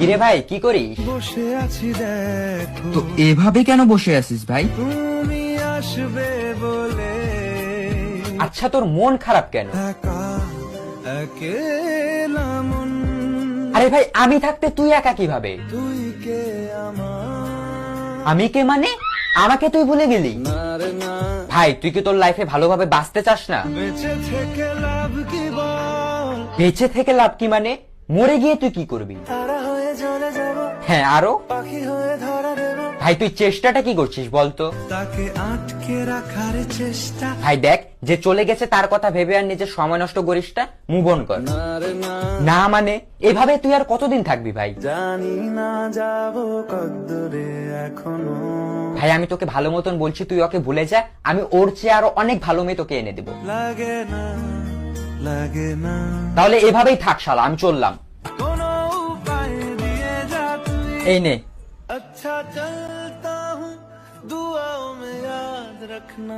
কিরে ভাই কি করিস? বসে আছি দেখো তো এভাবে কেন বসে আছিস ভাই? তুমি আসবে বলে আচ্ছা তোর মন খারাপ কেন? একা একেলা মন আরে ভাই আমি থাকতে তুই একা কিভাবে? তুই কে আমার আমি কে মানে? আমাকে তুই ভুলে গেলি? না রে না ভাই তুই কি তোর লাইফে ভালোভাবে বাঁচতে চাস না? বেঁচে থেকে লাভ কি বল বেঁচে থেকে লাভ কি মানে? মরে গিয়ে তুই কি করবি? তারা হয়ে চলে যাব হ্যাঁ আরো? পাখি হয়ে ধরা দেব ভাই তুই চেষ্টাটা কি করছিস বলতো? তাকে আটকে রাখার চেষ্টা ভাই দেখ যে চলে গেছে তার কথা ভেবে আর নিজের সময় নষ্ট করিস না, মুভ অন কর। না রে না না মানে এভাবে তুই আর কতদিন থাকবি ভাই? জানি না যাব কদ্দূরে এখনো ভাই আমি তোকে ভালো মতন বলছি তুই ওকে ভুলে যা, আমি ওর চেয়ে আরো অনেক ভালো মেয়ে তোকে এনে দেবো। লাগে না লাগে না তাহলে এভাবেই থাক শালা, আমি চললাম। কোনো উপায় দিয়ে যা তুই এই নে। अच्छा चलता हूँ दुआओं में याद रखना